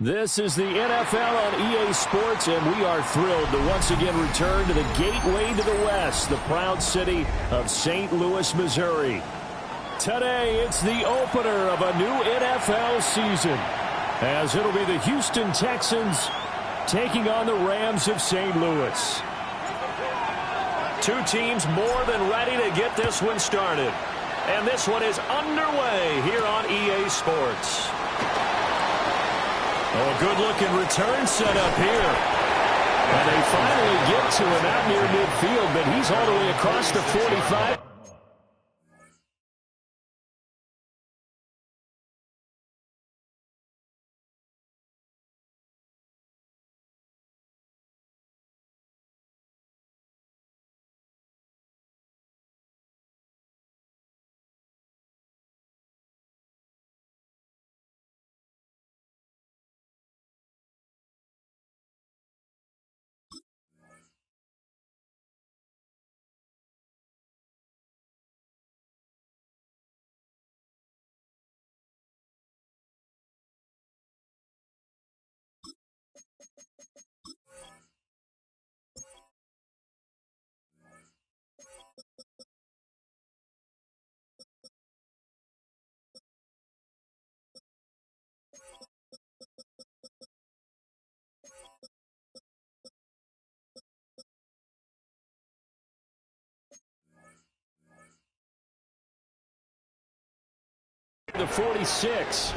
This is the NFL on EA Sports, and we are thrilled to once again return to the gateway to the West, the proud city of St. Louis, Missouri. Today, it's the opener of a new NFL season, as it'll be the Houston Texans taking on the Rams of St. Louis. Two teams more than ready to get this one started. And this one is underway here on EA Sports. Oh, a good-looking return set up here. And they finally get to him out near midfield, but he's all the way across the 45. The 46.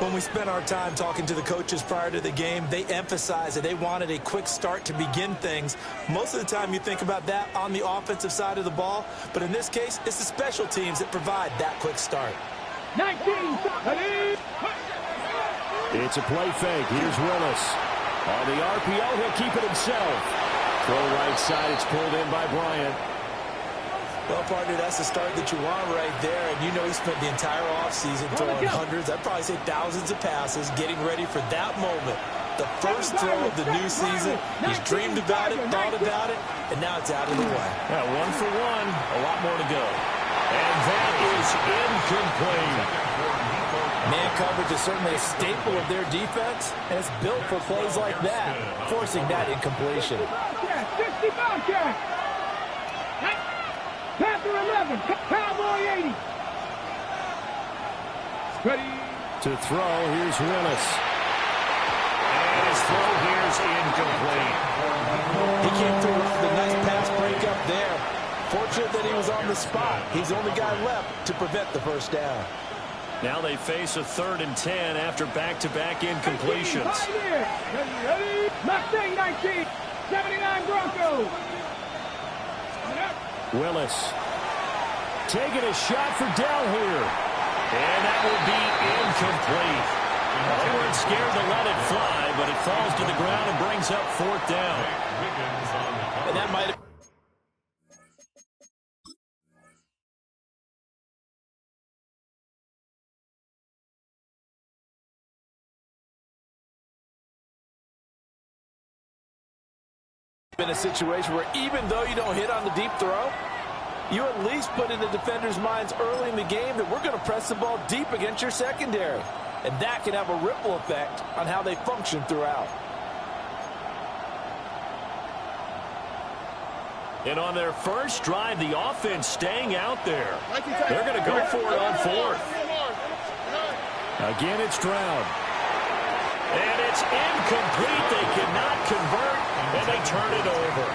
When we spent our time talking to the coaches prior to the game, they emphasized that they wanted a quick start to begin things. Most of the time you think about that on the offensive side of the ball, but in this case, it's the special teams that provide that quick start. 19. It's a play fake. Here's Willis. On the RPO, he'll keep it himself. Throw right side, it's pulled in by Bryant. Well, partner, that's the start that you want right there. And you know he spent the entire offseason throwing hundreds, I'd probably say thousands of passes, getting ready for that moment. The first throw of the new season. He's dreamed about it, thought about it, and now it's out of the way. Yeah, 1 for 1, a lot more to go. And that is incomplete. Man coverage is certainly a staple of their defense, and it's built for plays like that, forcing that incompletion. 60 Panther 11, Cowboy 80. Ready. To throw, here's Willis. And his throw here's incomplete. He came through with a nice pass breakup there. Fortunate that he was on the spot. He's the only guy left to prevent the first down. Now they face a 3rd and 10 after back-to-back incompletions. Ready. Mustang 19, 79 Broncos. Willis taking a shot for Dell here. And that will be incomplete. They weren't scared to let it fly, but it falls to the ground and brings up 4th down. And that might have been a situation where even though you don't hit on the deep throw, you at least put in the defenders' minds early in the game that we're going to press the ball deep against your secondary. And that can have a ripple effect on how they function throughout. And on their first drive, the offense staying out there. They're going to go for it on 4th. Again, it's Stroud. And it's incomplete. They cannot convert, and they turn it over.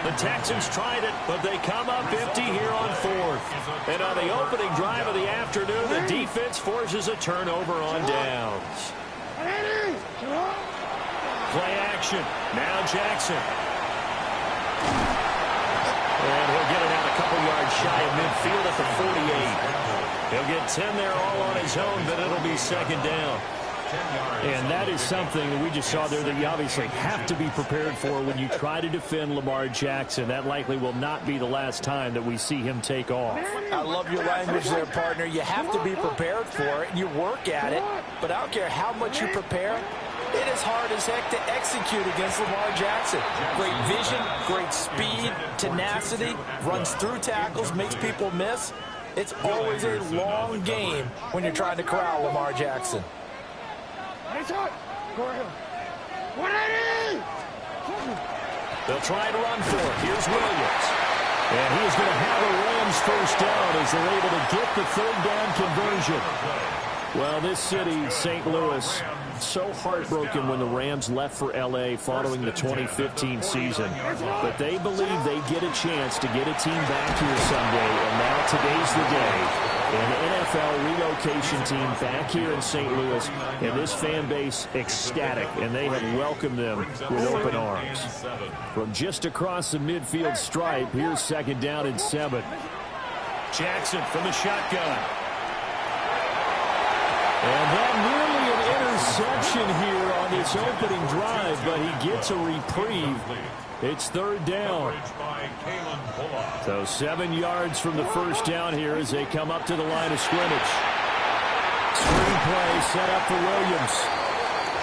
The Texans tried it, but they come up empty here on 4th. And on the opening drive of the afternoon, the defense forces a turnover on downs. Play action. Now Jackson. And he'll get it out a couple yards shy of midfield at the 48. He'll get 10 there all on his own, but it'll be 2nd down. And that is something that we just saw there that you obviously have to be prepared for when you try to defend Lamar Jackson. That likely will not be the last time that we see him take off. I love your language there, partner. You have to be prepared for it, and you work at it. But I don't care how much you prepare, it is hard as heck to execute against Lamar Jackson. Great vision, great speed, tenacity, runs through tackles, makes people miss. It's always a long game when you're trying to corral Lamar Jackson. They'll try to run for it. Here's Williams. And he is going to have a Rams first down as they're able to get the 3rd down conversion. Well, this city, St. Louis, so heartbroken when the Rams left for L.A. following the 2015 season. But they believe they get a chance to get a team back here someday, and now today's the day. An NFL relocation team back here in St. Louis, and this fan base ecstatic, and they have welcomed them with open arms. From just across the midfield stripe, here's 2nd down and 7. Jackson from the shotgun. And that nearly an interception here on this opening drive, but he gets a reprieve. It's 3rd down. So 7 yards from the first down here as they come up to the line of scrimmage. Screen play set up for Williams.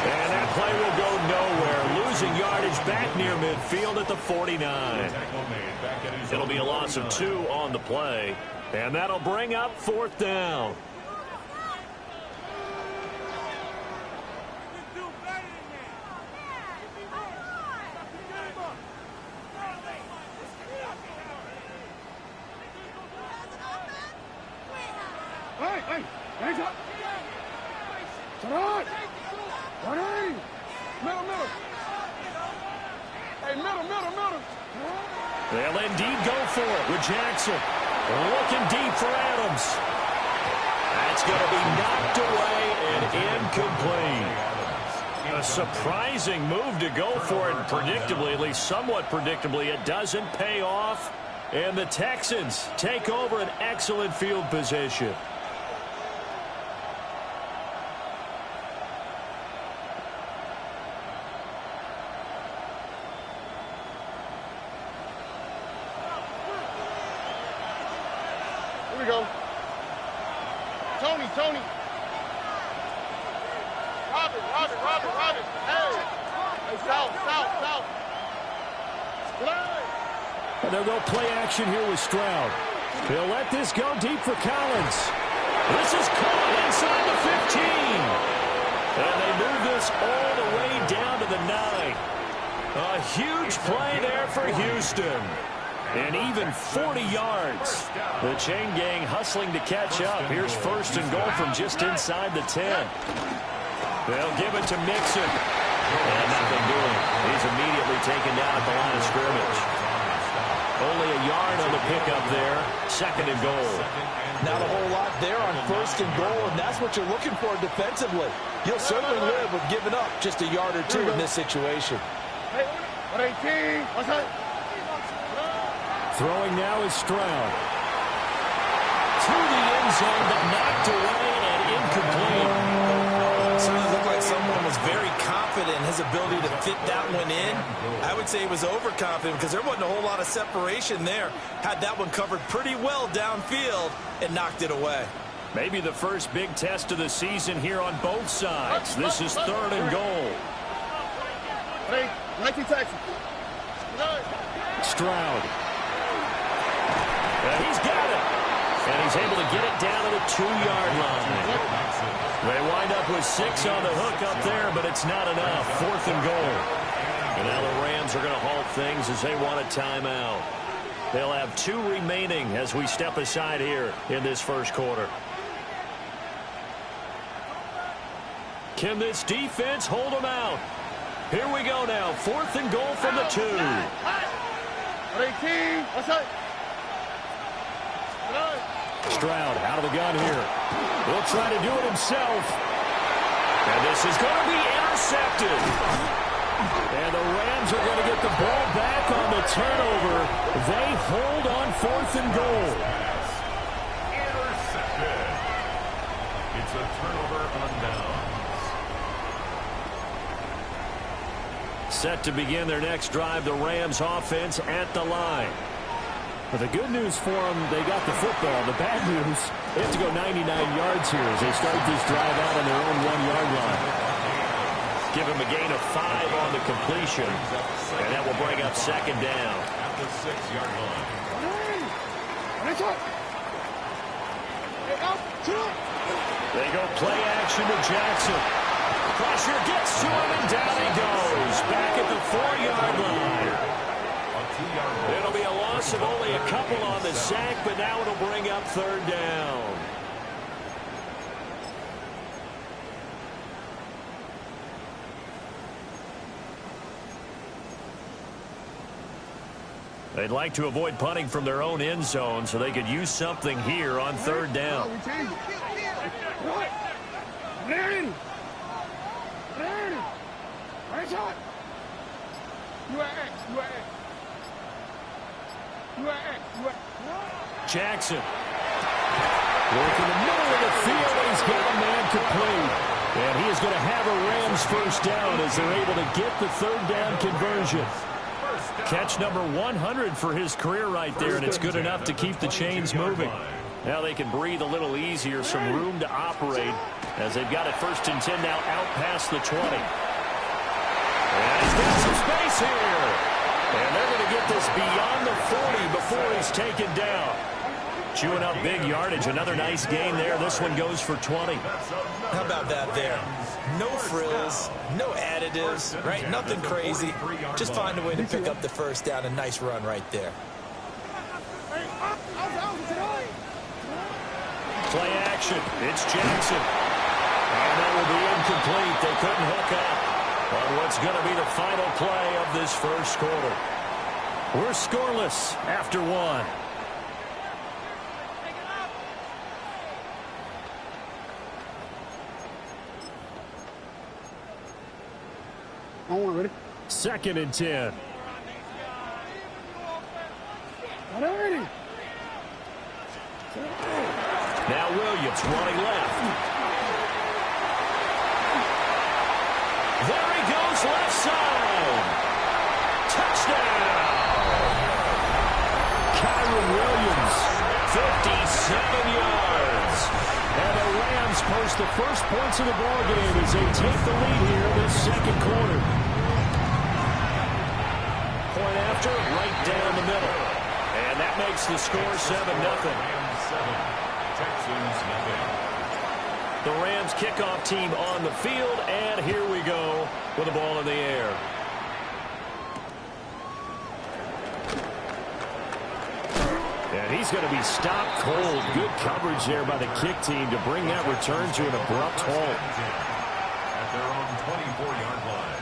And that play will go nowhere. Losing yardage back near midfield at the 49. It'll be a loss of 2 on the play. And that'll bring up 4th down. Hey, hands up. Come on. 180. Middle. Hey, middle. They'll indeed go for it with Jackson. Looking deep for Adams. That's going to be knocked away and incomplete. A surprising move to go for it, and predictably, at least somewhat predictably, it doesn't pay off. And the Texans take over an excellent field position. Here we go. Tony. Robin. Hey, south. And they'll go play action here with Stroud. He'll let this go deep for Collins. This is caught inside the 15. And they move this all the way down to the 9. A huge play there for Houston. And even 40 yards. The chain gang hustling to catch up. Here's 1st and goal from just inside the 10. They'll give it to Mixon. And nothing doing. He's immediately taken down at the line of scrimmage. Only a yard on the pickup there. 2nd and goal. Not a whole lot there on 1st and goal, and that's what you're looking for defensively. You'll certainly live with giving up just a yard or 2 in this situation. Hey, 118. What's that? Throwing now is Stroud. To the end zone, but knocked away and incomplete. Certainly looked like someone was very confident in his ability to fit that one in. I would say he was overconfident because there wasn't a whole lot of separation there. Had that one covered pretty well downfield and knocked it away. Maybe the first big test of the season here on both sides. This is 3rd and goal. Hey, 19 Texas. Stroud. And he's got it. And he's able to get it down to the 2-yard line. They wind up with 6 on the hook up there, but it's not enough. 4th and goal. And now the Rams are going to halt things as they want a timeout. They'll have 2 remaining as we step aside here in this first quarter. Can this defense hold them out? Here we go now. 4th and goal from the 2. 18. What's that? Stroud out of the gun here. He'll try to do it himself. And this is going to be intercepted. And the Rams are going to get the ball back on the turnover. They hold on 4th and goal. Intercepted. It's a turnover on downs. Set to begin their next drive, the Rams offense at the line. But the good news for them, they got the football. The bad news, they have to go 99 yards here as they start this drive out on their own 1-yard line. Give them a gain of 5 on the completion, and that will bring up 2nd down. At the 6-yard line. They go play action to Jackson. Pressure gets to him, and down he goes. Back at the 4-yard line. It'll be a loss of only a couple on the sack, but now it'll bring up 3rd down. They'd like to avoid punting from their own end zone so they could use something here on third down. Jackson. Working the middle of the field, and he's got a man complete. And he is going to have a Rams first down as they're able to get the third down conversion. Catch number 100 for his career right there, and it's good enough to keep the chains moving. Now they can breathe a little easier, some room to operate as they've got it first and 10 now out past the 20. And he's got some space here. And they're going to get this beyond the 40 before he's taken down. Chewing up big yardage. Another nice gain there. This one goes for 20. How about that there? No frills, no additives, right? Nothing crazy. Just find a way to pick up the first down. A nice run right there. Play action. It's Jackson. And that will be incomplete. They couldn't hook up on what's going to be the final play of this first quarter. We're scoreless after one. Ready? Second and 10. Ready? Now Williams running left. There he goes left side. Touchdown. Kyron Williams, 57 yards. And the Rams post the first points of the ballgame as they take the lead here this second quarter. Point after, right down the middle. And that makes the score 7-0. The Rams kickoff team on the field, and here we go with the ball in the air. And he's going to be stopped cold. Good coverage there by the kick team to bring that return to an abrupt halt. At their own 24-yard line.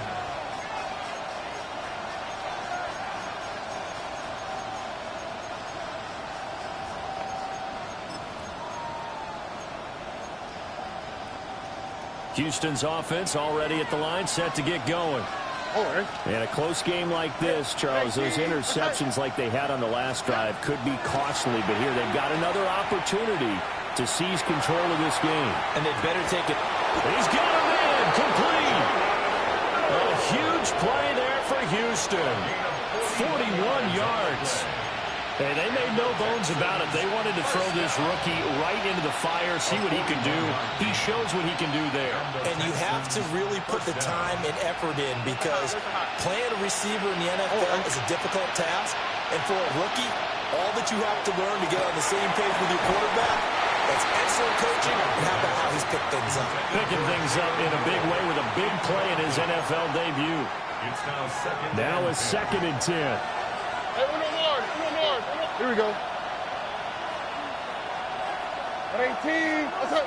Houston's offense already at the line, set to get going. And a close game like this, Charles, those interceptions like they had on the last drive could be costly, but here they've got another opportunity to seize control of this game. And they'd better take it. He's got a man complete. A huge play there for Houston. 41 yards. Hey, they made no bones about it. They wanted to throw this rookie right into the fire, see what he can do. He shows what he can do there. And you have to really put the time and effort in because playing a receiver in the NFL is a difficult task. And for a rookie, all that you have to learn to get on the same page with your quarterback, that's excellent coaching. And how about how he's picked things up? Picking things up in a big way with a big play in his NFL debut. It's now a second and 10. Hey, uno more. Here we go. 18. What's up?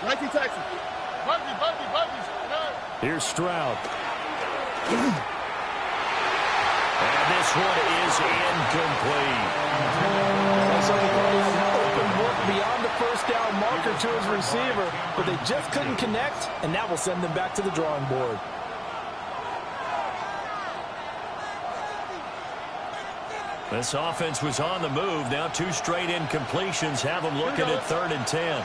19 Texas. Buggy. Here's Stroud. And this one is incomplete. Open work beyond the first down marker to his receiver, but they just couldn't connect, and that will send them back to the drawing board. This offense was on the move. Now two straight incompletions have them looking at 3rd and 10.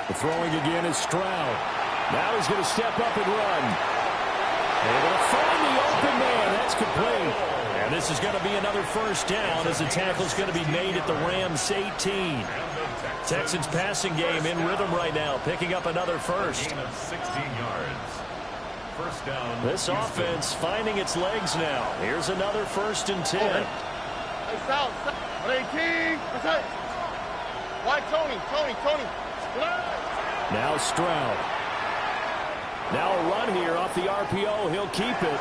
The throwing again is Stroud. Now he's going to step up and run. Able to find the open man. That's complete. And this is going to be another first down as the tackle is going to be made at the Rams 18. Texans passing game in rhythm right now, picking up another first. 16 yards. First down. This offense finding its legs now. Here's another 1st and 10. Hey, South. 18. What's up? Why Tony? Now Stroud. Now a run here off the RPO. He'll keep it.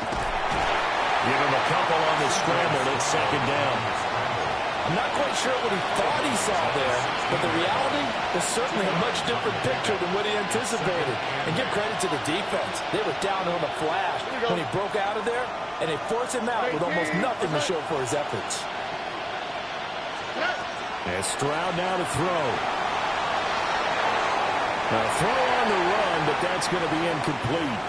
Give him a couple on the scramble. It's 2nd down. I'm not quite sure what he thought he saw there, but the reality is certainly a much different picture than what he anticipated. And give credit to the defense. They were down on the flash when he broke out of there, and they forced him out with almost nothing to show for his efforts. And Stroud now to throw. A throw on the run, but that's going to be incomplete.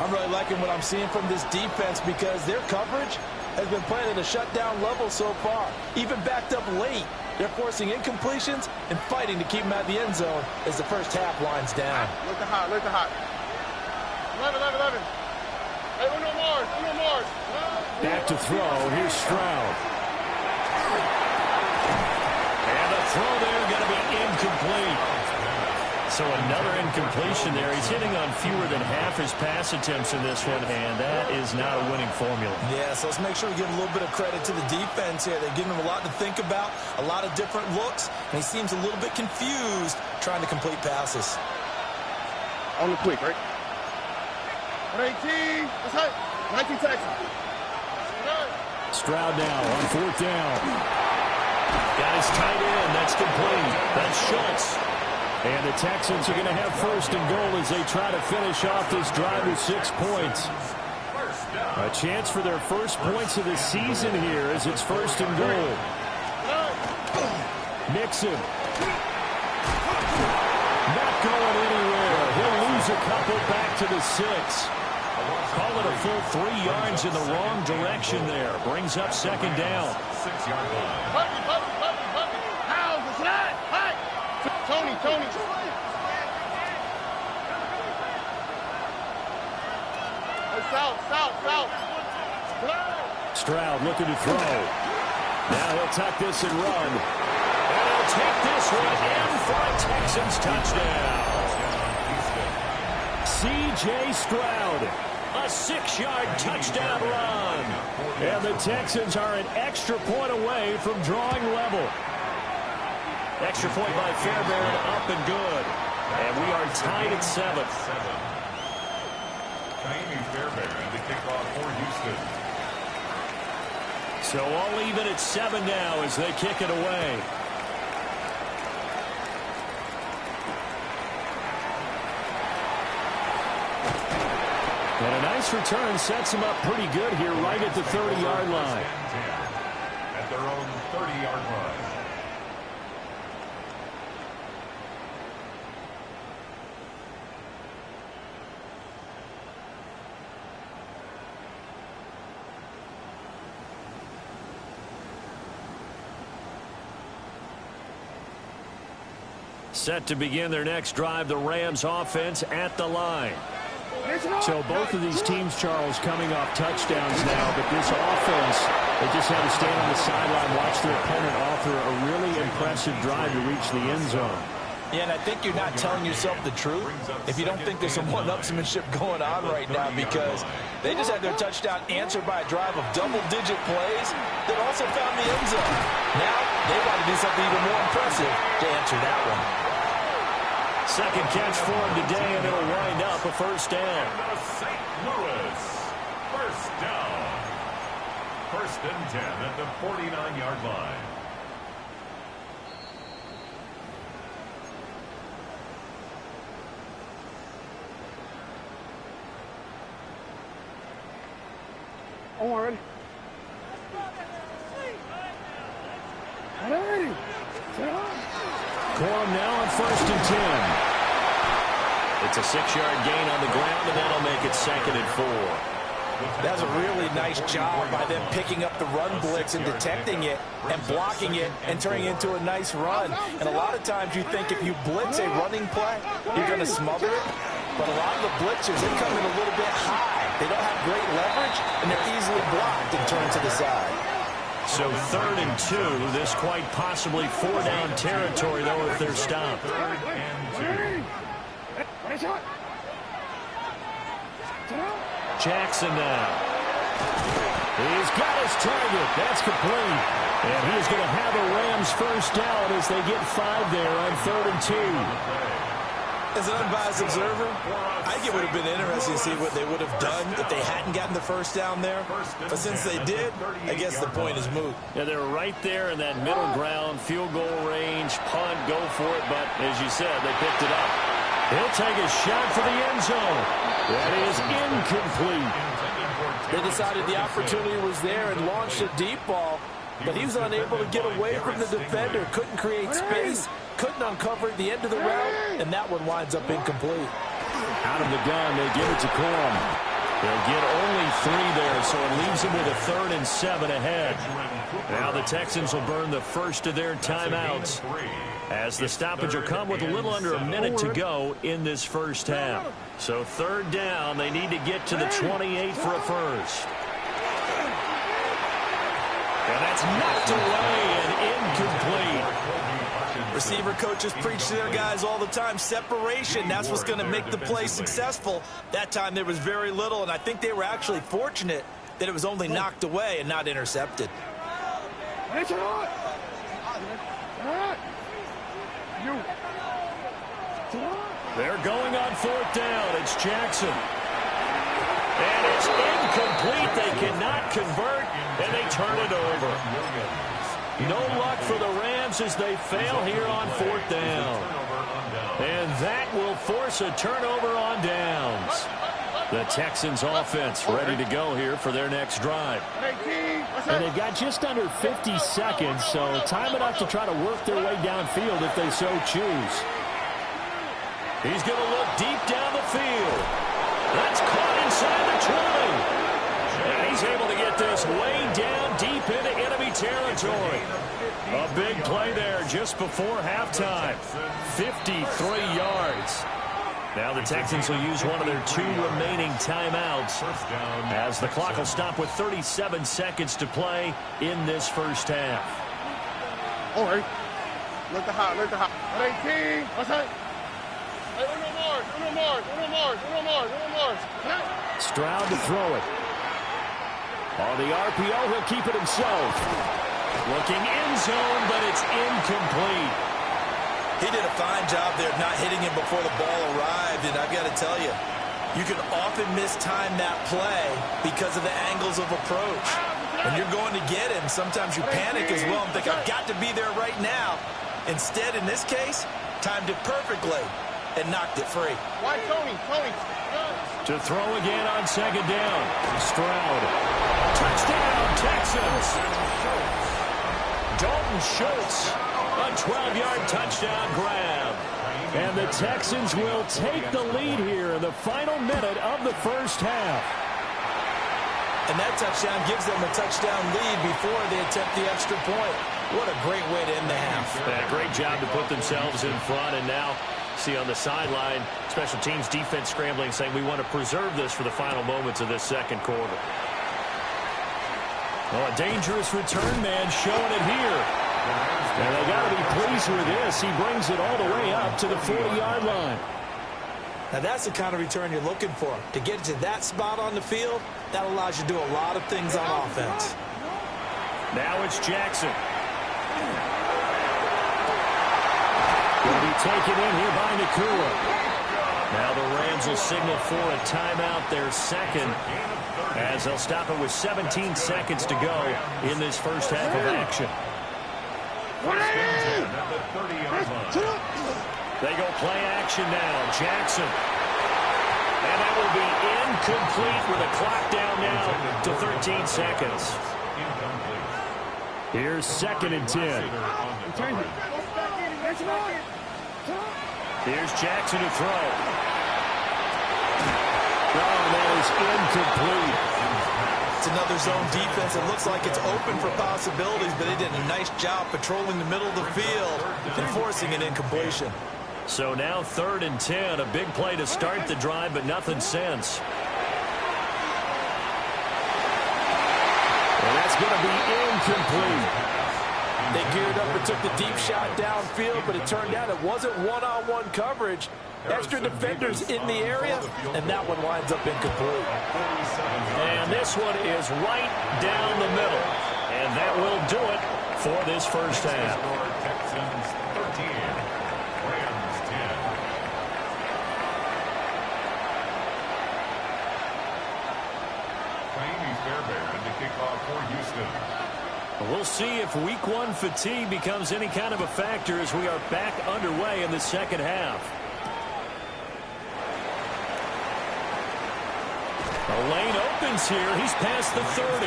I'm really liking what I'm seeing from this defense because their coverage has been playing at a shutdown level so far. Even backed up late, they're forcing incompletions and fighting to keep them out of the end zone as the first half winds down. Look the hot, look the hot. 11. Hey, uno more. Back to throw. Here's Stroud. And the throw there going to be incomplete. So another incompletion there. He's hitting on fewer than half his pass attempts in this one, and that is not a winning formula. Yeah, so let's make sure we give a little bit of credit to the defense here. They're giving him a lot to think about, a lot of different looks, and he seems a little bit confused trying to complete passes. On the quick, right? 118. That's right. 19 Texas. Stroud now on fourth down. Got his tight end. That's complete. That's Schultz. And the Texans are going to have first and goal as they try to finish off this drive with 6 points. A chance for their first points of the season here as it's first and goal. Mixon. Not going anywhere. He'll lose a couple back to the 6. Call it a full 3 yards in the wrong direction there. Brings up second down. 6-yard line. Bucky. How's the slide? Hi. Tony. South. Stroud looking to throw. Now he'll tuck this and run. And he'll take this one in for a Texans touchdown. C.J. Stroud, a 6-yard touchdown run. And the Texans are an extra point away from drawing level. Extra point by Fairbairn, up and good. And we are tied at 7. Fairbairn to kick off for Houston. So all even at 7 now as they kick it away. And a nice return sets them up pretty good here right at the 30-yard line. At their own 30-yard line. Set to begin their next drive, the Rams offense at the line. So both of these teams, Charles, coming off touchdowns now, but this offense, they just had to stand on the sideline, watch their opponent offer a really impressive drive to reach the end zone. Yeah, and I think you're not telling yourself the truth if you don't think there's some one-upsmanship going on right now, because they just had their touchdown answered by a drive of double-digit plays that also found the end zone. Now they want to do something even more impressive to answer that one. Second catch for him today, and it'll wind up a first down. And St. Louis, first down. First and 10 at the 49-yard line. Oh, already. Already. Corum now on first and 10. It's a 6-yard gain on the ground, and that'll make it second and 4. That's a really nice job by them picking up the run blitz and detecting it and blocking it and turning it into a nice run. And a lot of times you think if you blitz a running play, you're going to smother it. But a lot of the blitzers, they come in a little bit high. They don't have great leverage, and they're easily blocked and turned to the side. So 3rd and 2, this quite possibly 4-down territory, though, if they're stopped. Jackson now. He's got his target. That's complete. And he's going to have a Rams first down as they get 5 there on 3rd and 2. As an unbiased observer, I think it would have been interesting to see what they would have done if they hadn't gotten the first down there. But since they did, I guess the point is moot. Yeah, they were right there in that middle ground, field goal range, punt, go for it. But as you said, they picked it up. He'll take a shot for the end zone. That is incomplete. They decided the opportunity was there and launched a deep ball, but he was unable to get away from the defender, couldn't create space, couldn't uncover the end of the route, and that one winds up incomplete. Out of the gun, they give it to Corum. They'll get only 3 there, so it leaves them with a 3rd and 7 ahead. Now the Texans will burn the first of their timeouts, as the stoppage will come with a little under a minute to go in this first half. So 3rd down, they need to get to the 28 for a first. And that's knocked away and incomplete. Receiver coaches preach to their guys all the time. Separation, that's what's going to make the play successful. That time there was very little, and I think they were actually fortunate that it was only knocked away and not intercepted. They're going on 4th down. It's Jackson. And it's incomplete. They cannot convert, and they turn it over. No luck for the Rams as they fail here on 4th down. And that will force a turnover on downs. The Texans offense ready to go here for their next drive. And they've got just under 50 seconds, so time enough to try to work their way downfield if they so choose. He's going to look deep down the field. That's caught inside the 20. And he's able to get this way down deep into enemy territory. A big play there just before halftime. 53 yards. Now the Texans will use one of their 2 remaining timeouts as the clock will stop with 37 seconds to play in this first half. All right. Look the hot, look the hot. 18. What's that? Stroud to throw it. On the RPO, he'll keep it himself. Looking end zone, but it's incomplete. He did a fine job there not hitting him before the ball arrived, and I've got to tell you, you can often mistime that play because of the angles of approach. When you're going to get him, sometimes you panic as well and think, I've got to be there right now. Instead, in this case, timed it perfectly and knocked it free. Why, Tony? To throw again on 2nd down. Stroud. Touchdown, Texans. Dalton Schultz, a 12-yard touchdown grab. And the Texans will take the lead here in the final minute of the first half. And that touchdown gives them a touchdown lead before they attempt the extra point. What a great way to end the half. Yeah, great job to put themselves in front, and now see on the sideline, special teams defense scrambling, saying we want to preserve this for the final moments of this second quarter. Oh, a dangerous return man showing it here. And they got to be pleased with this. He brings it all the way up to the 40-yard line. Now that's the kind of return you're looking for. To get to that spot on the field, that allows you to do a lot of things on offense. Now it's Jackson. Going to be taken in here by Nakua. Now the Rams will signal for a timeout, their second, as they'll stop it with 17 seconds to go in this first half of action. They go play action now. Jackson. And that will be incomplete with a clock down now to 13 seconds. Here's 2nd and 10. Here's Jackson to throw. Oh, that is incomplete. It's another zone defense. It looks like it's open for possibilities, but they did a nice job patrolling the middle of the field and forcing an incompletion. So now 3rd and 10. A big play to start the drive, but nothing since. And that's going to be incomplete. They geared up and took the deep shot downfield, but it turned out it wasn't one-on-one coverage. Extra defenders in the area, and that one winds up incomplete. And this one is right down the middle. And that will do it for this first half. for Houston. We'll see if week one fatigue becomes any kind of a factor as we are back underway in the second half. The lane opens here. He's past the 30.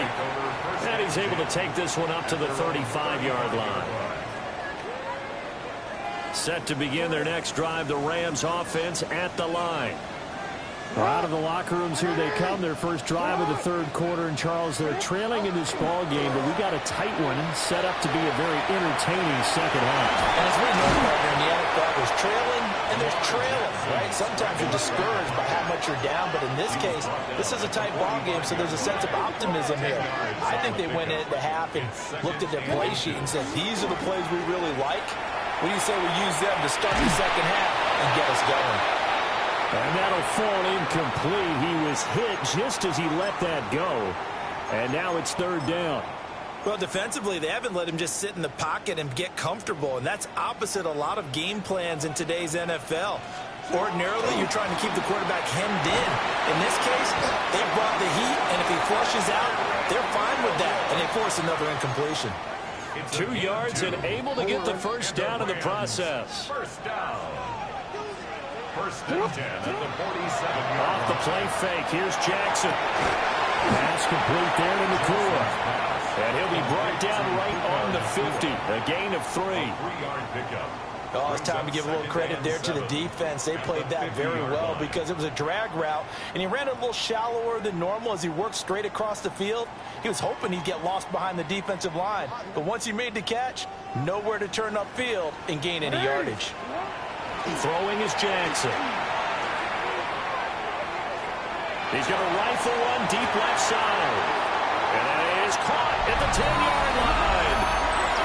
And he's able to take this one up to the 35-yard line. Set to begin their next drive, the Rams offense at the line. Out of the locker rooms, here they come. Their first drive of the third quarter. And, Charles, they're trailing in this ball game, but we got a tight one set up to be a very entertaining second half. And as we know, partner, in the NFL, there's trailing and there's trailing, right? Sometimes you're discouraged by how much you're down, but in this case, this is a tight ball game, so there's a sense of optimism here. I think they went into half and looked at their play sheet and said, these are the plays we really like. What do you say we use them to start the second half and get us going? And that'll fall incomplete. He was hit just as he let that go. And now it's third down. Well, defensively, they haven't let him just sit in the pocket and get comfortable, and that's opposite a lot of game plans in today's NFL. Ordinarily, you're trying to keep the quarterback hemmed in. In this case, they brought the heat, and if he flushes out, they're fine with that, and they force another incompletion. 2 yards and able to get the first down in the process. First down. First and 10 at the 47-yard line. Off the play fake. Here's Jackson. Pass complete there to Nakua. And he'll be brought down right on the 50. A gain of 3. 3-yard pickup. Oh, it's time to give a little credit there to the defense. They played that very well because it was a drag route, and he ran it a little shallower than normal as he worked straight across the field. He was hoping he'd get lost behind the defensive line, but once he made the catch, nowhere to turn upfield and gain any yardage. Throwing is Jackson. He's going to rifle one deep left side. And that is caught at the 10-yard line.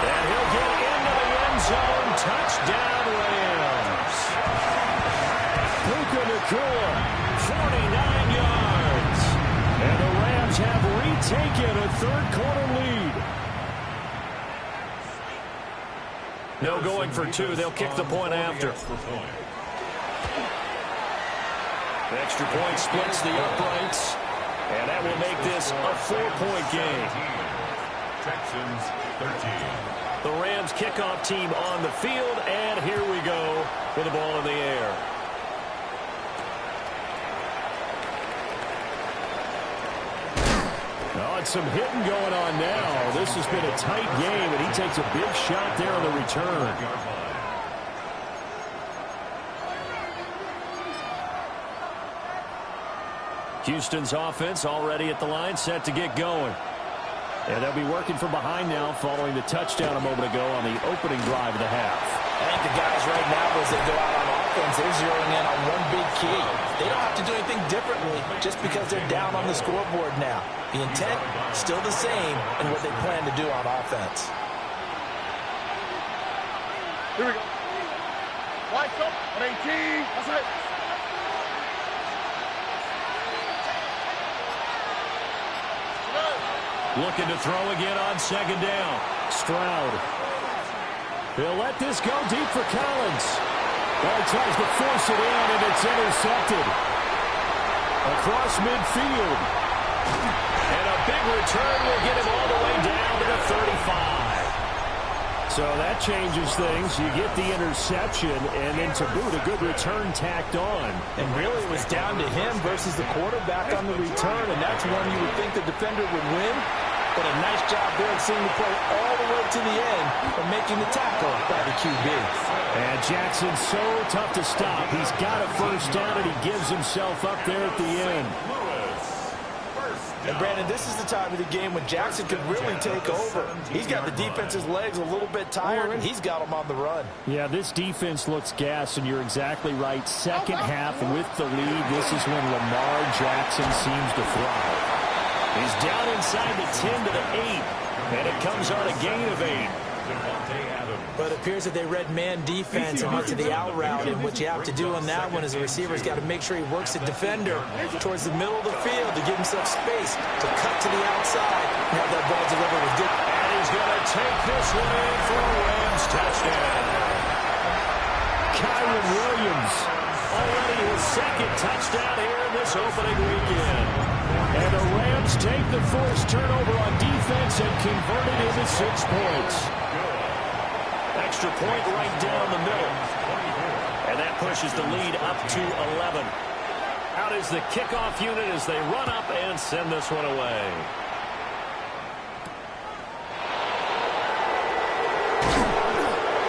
And he'll get into the end zone. Touchdown, Rams. Puka Nakua, 49 yards. And the Rams have retaken a third-quarter lead. No going for 2. They'll kick the point after. The extra point splits the uprights. And that will make this a 4-point game. Texans 13. The Rams kickoff team on the field. And here we go with the ball in the air. Oh, and some hitting going on now. This has been a tight game, and he takes a big shot there on the return. Houston's offense already at the line, set to get going. And they'll be working from behind now following the touchdown a moment ago on the opening drive of the half. I think the guys right now, as they go out on offense, they're zeroing in on one big key. They don't have to do anything differently just because they're down on the scoreboard now. The intent, still the same in what they plan to do on offense. Here we go. Wide up, 18. That's it. Looking to throw again on second down. Stroud. He'll let this go deep for Collins. Well, he tries to force it in, and it's intercepted. Across midfield. And a big return will get him all the way down to the 35. So that changes things. You get the interception, and then to boot, a good return tacked on. And really, it was down to him versus the quarterback on the return, and that's one you would think the defender would win. But a nice job there at seeing the play all the way to the end and making the tackle by the QB. And Jackson's so tough to stop. He's got a first down, and he gives himself up there at the end. And, Brandon, this is the time of the game when Jackson could really take over. He's got the defense's legs a little bit tired, and he's got them on the run. Yeah, this defense looks gassed, and you're exactly right. Second half with the lead, this is when Lamar Jackson seems to thrive. He's down inside the 10 to the 8, and it comes on a gain of 8. But it appears that they read man defense and went to the out route, and what you have to do on that one is the receiver's got to make sure he works the defender towards the middle of the field to give himself space to cut to the outside and have that ball delivered with good. And he's going to take this one in for a Rams touchdown. Kyron Williams, already his second touchdown here in this opening weekend. And the Rams Texans take the forced turnover on defense and convert it into 6 points. Extra point right down the middle. And that pushes the lead up to 11. Out is the kickoff unit as they run up and send this one away.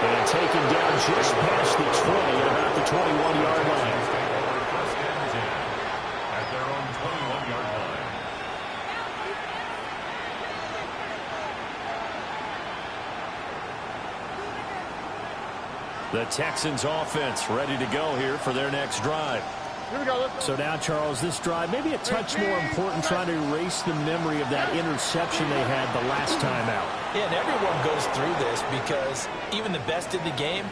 And taken down just past the 20 at about the 21-yard line. First and 10 at their own 21-yard line. The Texans offense ready to go here for their next drive. Here we go. So now, Charles, this drive maybe a touch more important, trying to erase the memory of that interception they had the last time out. Yeah, and everyone goes through this because even the best in the game,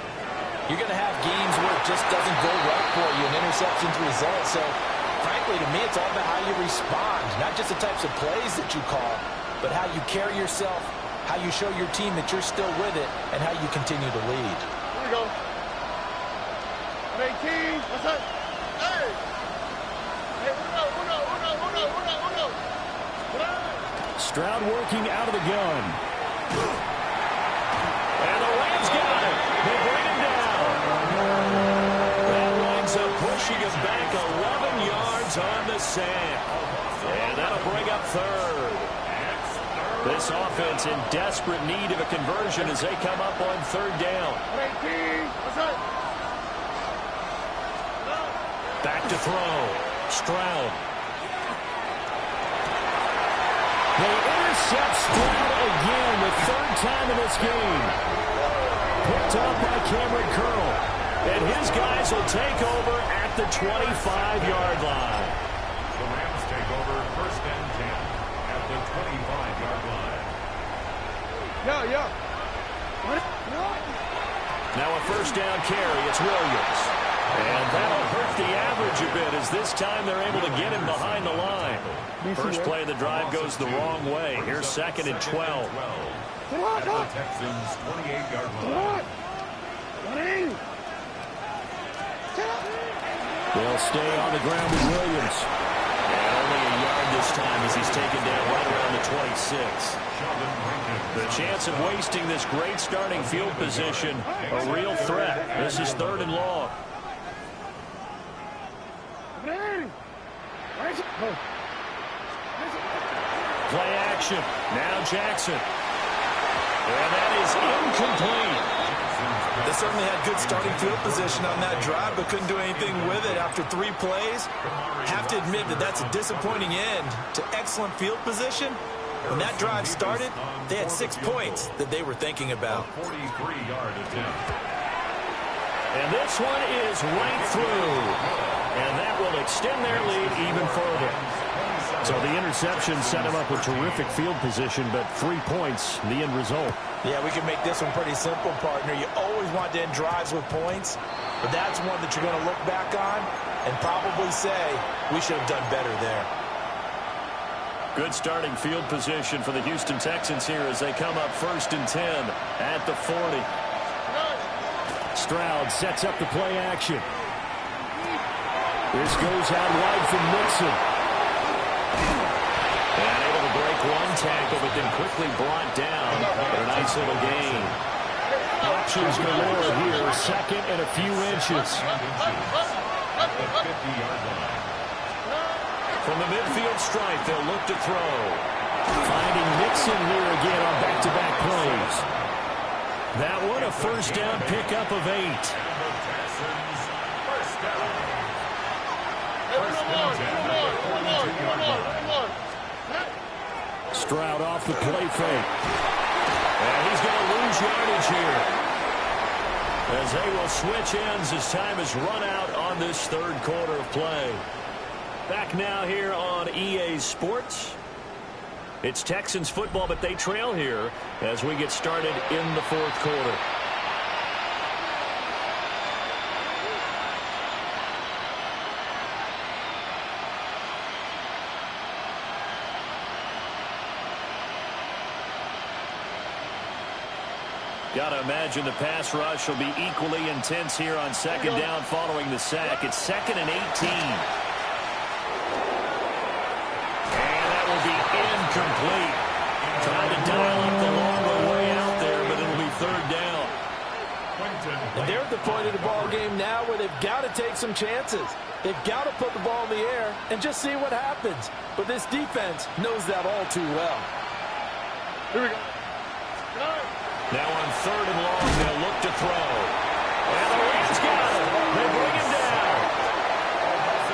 you're going to have games where it just doesn't go right for you, and interceptions result. So, frankly, to me, it's all about how you respond, not just the types of plays that you call, but how you carry yourself, how you show your team that you're still with it, and how you continue to lead. Here we go. 18. What's up? Hey! Hey, uno. Stroud working out of the gun. And the Rams got it. They bring him down. That winds up pushing him back 11 yards on the sack. And that'll bring up third. This offense in desperate need of a conversion as they come up on third down. 18. What's up? Back to throw. Stroud. They intercept Stroud again, the third time in this game. Picked up by Cameron Curl. And his guys will take over at the 25-yard line. The Rams take over first and 10 at the 25-yard line. Yeah. Now a first down carry. It's Williams. And that'll hurt the average a bit as this time they're able to get him behind the line. First play of the drive goes the wrong way. Here's second and 12. At the Texans' 28-yard line. They'll stay on the ground with Williams. And only a yard this time as he's taken down right around the 26. The chance of wasting this great starting field position, a real threat. This is third and long. Play action. Now Jackson. And that is incomplete. They certainly had good starting field position on that drive, but couldn't do anything with it after 3 plays. Have to admit that that's a disappointing end to excellent field position. When that drive started, they had 6 points that they were thinking about. 43-yard attempt. And this one is right through. And that will extend their lead even further. So the interception set him up with terrific field position, but 3 points, the end result. Yeah, we can make this one pretty simple, partner. You always want to end drives with points, but that's one that you're going to look back on and probably say, we should have done better there. Good starting field position for the Houston Texans here as they come up first and 10 at the 40. Stroud sets up the play action. This goes out wide from Mixon. And able to break one tackle, but then quickly brought down for a nice little gain. Options galore here, second and a few inches. At the 50-yard line. From the midfield stripe, they'll look to throw. Finding Mixon here again on back-to-back plays. That one a first down pickup of 8. And the Texans first down. First and 10 at the 42-yard line. Stroud off the play fake. And he's going to lose yardage here. As they will switch ends as time is run out on this third quarter of play. Back now here on EA Sports. It's Texans football, but they trail here as we get started in the fourth quarter. Got to imagine the pass rush will be equally intense here on second down following the sack. It's second and 18. And that will be incomplete. Trying to dial up the long way out there, but it'll be third down. And they're at the point of the ball game now where they've got to take some chances. They've got to put the ball in the air and just see what happens. But this defense knows that all too well. Here we go. Now on third and long, they'll look to throw. And the Rams got him. They bring him down.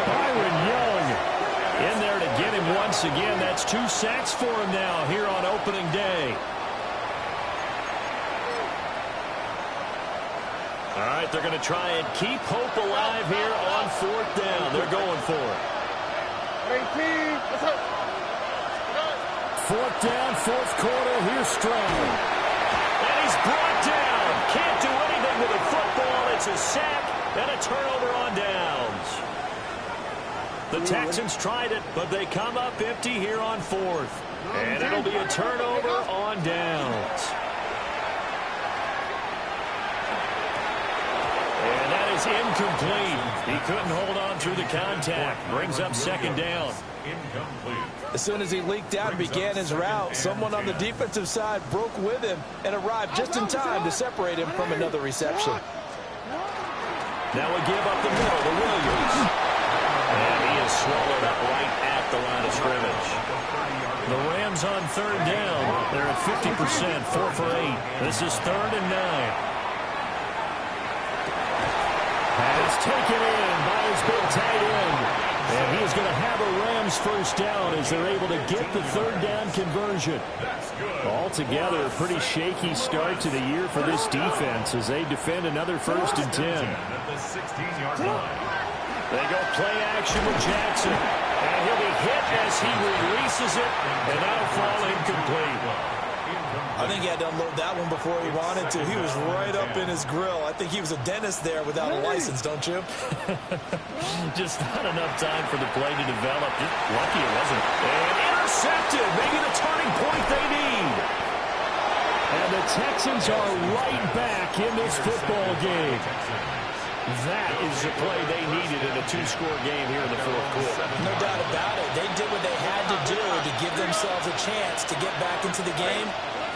Byron Young in there to get him once again. That's 2 sacks for him now here on opening day. All right, they're going to try and keep hope alive here on fourth down. They're going for it. 18. Let's go. Fourth down, fourth quarter. Here's Stroud. And he's brought down. Can't do anything with the football. It's a sack and a turnover on downs. The Texans tried it, but they come up empty here on fourth. And it'll be a turnover on downs. And that is incomplete. He couldn't hold on through the contact. Brings up second down. As soon as he leaked out and began his route, someone on the defensive side broke with him and arrived just in time to separate him from another reception. Now we give up the middle to Williams. And he is swallowed up right at the line of scrimmage. The Rams on third down. They're at 50%, 4 for 8. This is 3rd and 9. Pass taken in by his big tight end. And he is going to have a Rams first down as they're able to get the third down conversion. Altogether, a pretty shaky start to the year for this defense as they defend another 1st and 10. They go play action with Jackson. And he'll be hit as he releases it. And that'll fall incomplete. I think he had to unload that one before he wanted to. He was right up in his grill. I think he was a dentist there without a license, don't you? Just not enough time for the play to develop. Just lucky it wasn't. And intercepted. Maybe the turning point they need. And the Texans are right back in this football game. That is the play they needed in a 2-score game here in the fourth quarter. No doubt about it. They did what they had to do to give themselves a chance to get back into the game.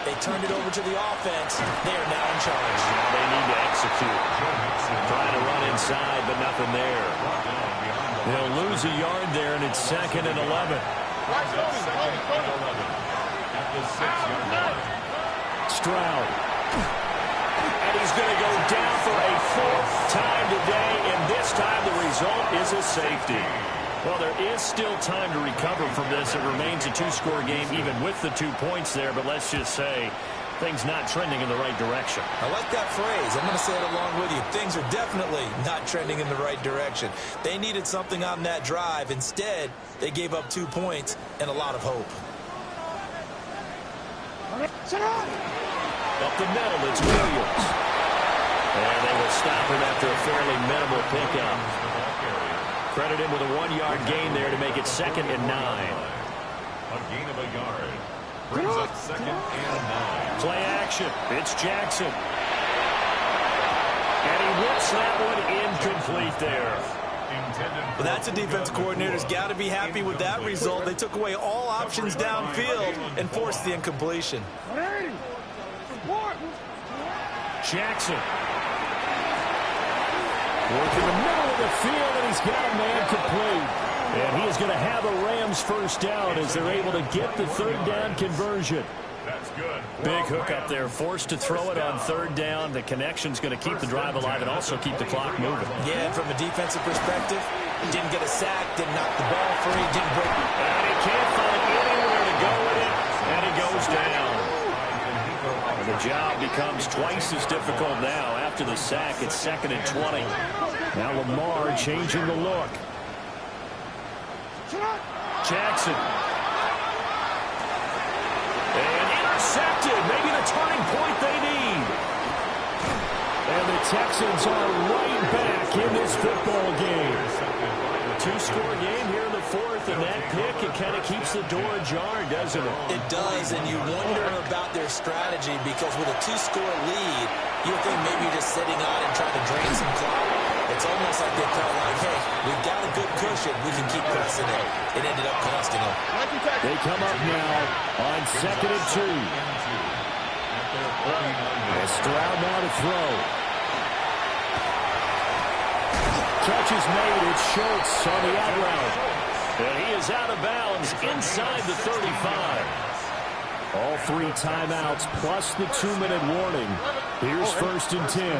They turned it over to the offense. They are now in charge. Now they need to execute. Trying to run inside, but nothing there. They'll lose a yard there, and it's 2nd and 11. Stroud. And he's going to go down for a 4th time today, and this time the result is a safety. Well, there is still time to recover from this. It remains a 2-score game even with the 2 points there, but let's just say things not trending in the right direction. I like that phrase. I'm going to say it along with you. Things are definitely not trending in the right direction. They needed something on that drive. Instead, they gave up 2 points and a lot of hope. Up the middle, it's Williams. And they will stop him after a fairly minimal pickup. Credit him with a 1-yard gain there to make it 2nd and 9. A gain of a yard. Brings up 2nd and 9. Play action. It's Jackson. And he whips that one incomplete there. Well, that's a defense coordinator's got to be happy with that result. They took away all options downfield and forced the incompletion. Jackson. Working the middle of the field, and he's got a man complete. And he is going to have a Rams first down as they're able to get the third down conversion. That's good. Big hook up there, forced to throw it on third down. The connection's going to keep the drive alive and also keep the clock moving. Yeah, and from a defensive perspective, didn't get a sack, didn't knock the ball free, didn't break. And he can't find anywhere to go with it, and he goes down. And the job becomes twice as difficult now. After the sack, it's 2nd and 20. Now Lamar changing the look. Jackson. And intercepted. Maybe the turning point they need. And the Texans are right back in this football game. A 2-score game here in the fourth, and that pick, it kind of keeps the door ajar, doesn't it? It does, and you wonder about their strategy because with a 2-score lead, you would think maybe you're just sitting on and trying to drain some clock. It's almost like they felt like, hey, we've got a good cushion. We can keep pressing it. It ended up costing them. They come up now on 2nd and 2. And Stroud now to throw. Catch is made. It's Schultz on the out route. And he is out of bounds inside the 35. All 3 timeouts plus the 2-minute warning. Here's 1st and 10.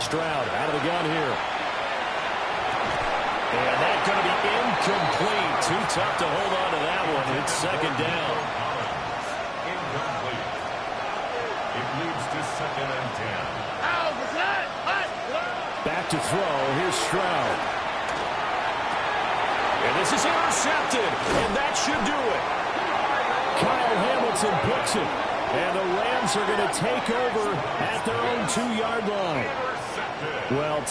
Stroud out of the gun here. And that's going to be incomplete. Too tough to hold on to that one. It's 2nd down. Incomplete. It leads to 2nd and 10. Back to throw. Here's Stroud. And this is intercepted. And that should do it. Kyle Hamilton picks it. And the Rams are going to take over at their own 2-yard line. Well,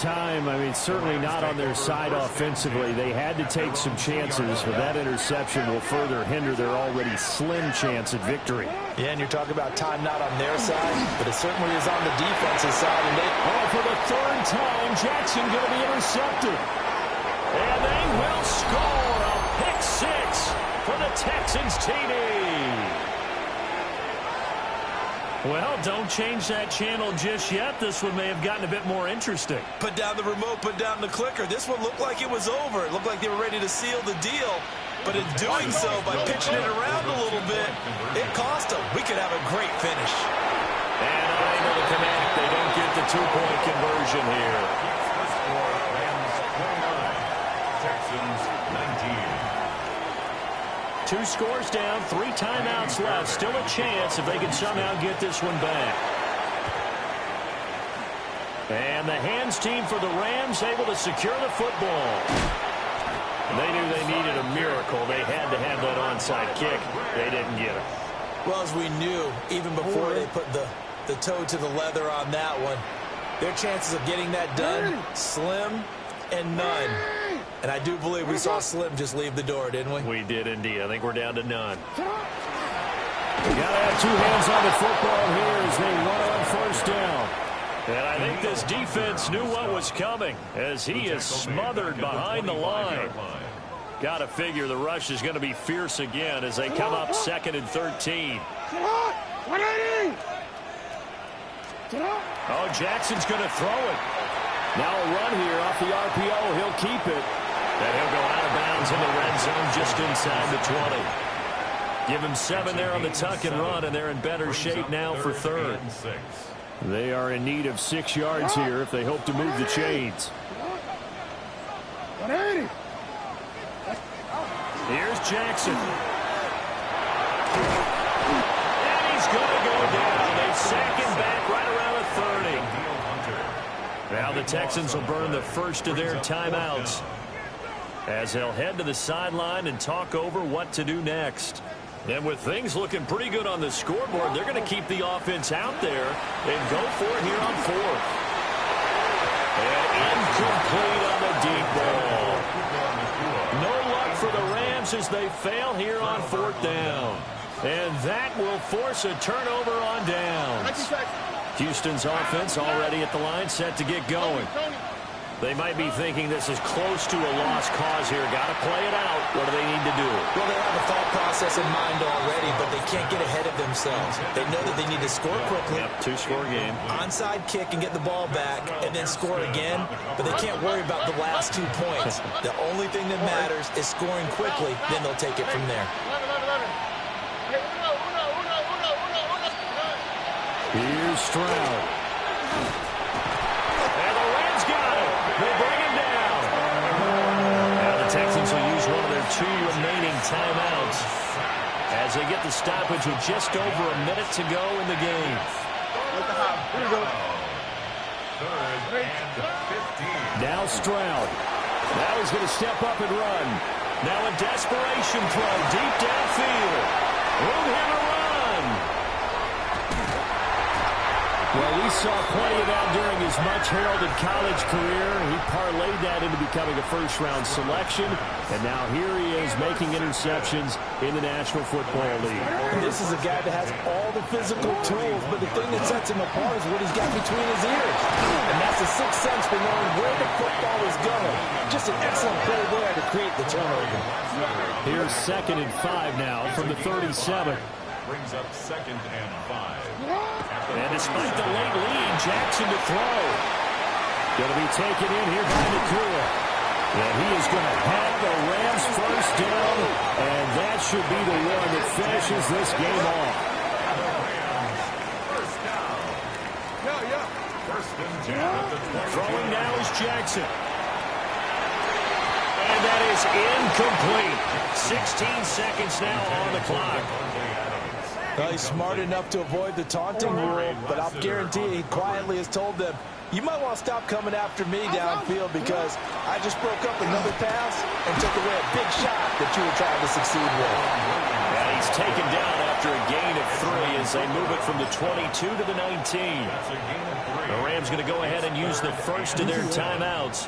certainly not on their side offensively. They had to take some chances, but that interception will further hinder their already slim chance at victory. Yeah, and you're talking about time not on their side, but it certainly is on the defensive side. And for the 3rd time, Jackson going to be intercepted. And they will score a pick 6 for the Texans TD. Well, don't change that channel just yet. This one may have gotten a bit more interesting. Put down the remote, put down the clicker. This one looked like it was over. It looked like they were ready to seal the deal. But in doing so, by pitching it around a little bit, it cost them. We could have a great finish. And unable to connect. They don't get the 2-point conversion here. Rams 29, Texans 19. 2 scores down, 3 timeouts left. Still a chance if they can somehow get this one back. And the hands team for the Rams able to secure the football. They knew they needed a miracle. They had to have that onside kick. They didn't get it. Well, as we knew, even before they put the toe to the leather on that one, their chances of getting that done, slim and none. And I do believe we saw Slim just leave the door, didn't we? We did indeed. I think we're down to none. We got to have 2 hands on the football here as they run on 1st down. And I think this defense knew what was coming as he is smothered behind the line. Got to figure the rush is going to be fierce again as they come up 2nd and 13. Oh, Jackson's going to throw it. Now a run here off the RPO. He'll keep it. And he'll go out of bounds in the red zone just inside the 20. Give him 7 there on the tuck and run, and they're in better shape now for 3rd. They are in need of 6 yards here if they hope to move the chains. Here's Jackson. And he's going to go down. They sack him back right around the 30. Now the Texans will burn the first of their timeouts as they'll head to the sideline and talk over what to do next. And with things looking pretty good on the scoreboard, they're going to keep the offense out there and go for it here on 4th. And incomplete on the deep ball. No luck for the Rams as they fail here on 4th down. And that will force a turnover on downs. Houston's offense already at the line, set to get going. They might be thinking this is close to a lost cause here. Got to play it out. What do they need to do? Well, they have a thought process in mind already, but they can't get ahead of themselves. They know that they need to score quickly. Yep, 2-score game. Onside kick and get the ball back and then score again, but they can't worry about the last 2 points. The only thing that matters is scoring quickly, then they'll take it from there. Here's Stroud. And the Rams got it. They bring him down. Now the Texans will use one of their 2 remaining timeouts as they get the stoppage with just over a minute to go in the game. Now Stroud. Now he's going to step up and run. Now a desperation throw deep downfield. Room here to run. Well, we saw plenty of that during his much-heralded college career. He parlayed that into becoming a first-round selection, and now here he is making interceptions in the National Football League. And this is a guy that has all the physical tools, but the thing that sets him apart is what he's got between his ears. And that's a 6'4", makes sense for knowing where the football is going. Just an excellent play there to create the turnover. Here's 2nd and 5 now from the 37. Brings up 2nd and 5. And despite the late lead, Jackson to throw. Going to be taken in here by Nakua. And he is going to have a Rams first down, and that should be the one that finishes this game off. First down. First and 10 at the 20. Throwing now is Jackson. And that is incomplete. 16 seconds now on the clock. Well, he's smart enough to avoid the taunting rule, but I'll guarantee he quietly has told them, you might want to stop coming after me downfield because I just broke up another pass and took away a big shot that you were trying to succeed with. And he's taken down after a gain of 3 as they move it from the 22 to the 19. The Rams going to go ahead and use the first of their timeouts.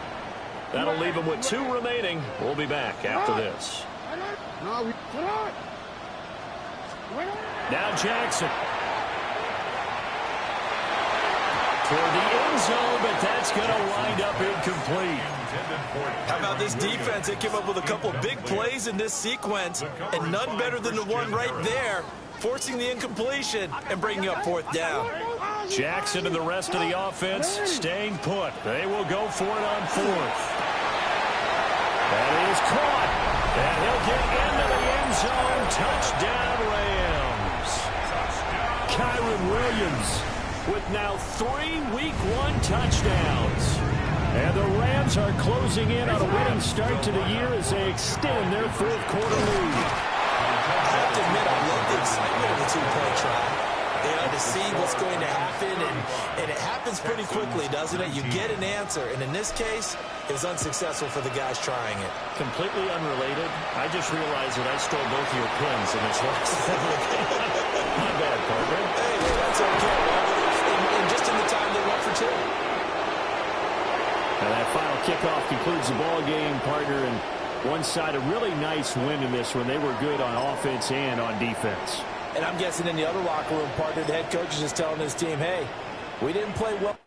That'll leave them with 2 remaining. We'll be back after this. Now Jackson. Toward the end zone, but that's going to wind up incomplete. How about this defense? They came up with a couple of big plays in this sequence, and none better than the one right there, forcing the incompletion and bringing up 4th down. Jackson and the rest of the offense staying put. They will go for it on 4th. That is caught. And he'll get into the end zone. Touchdown, Rams. Kyron Williams with now 3 Week 1 touchdowns. And the Rams are closing in on a winning start to the year as they extend their 4th quarter lead. I have to admit, I love the excitement of the 2-point try. You know, to see what's going to happen, and it happens pretty quickly, doesn't it? You get an answer, and in this case, it was unsuccessful for the guys trying it. Completely unrelated. I just realized that I stole both of your pins in this last My bad, partner. Hey, well, that's okay. And just in the time they went for 2. And that final kickoff concludes the ball game, partner, and one side a really nice win in this one. They were good on offense and on defense. And I'm guessing in the other locker room, partner, the head coach is just telling his team, hey, we didn't play well.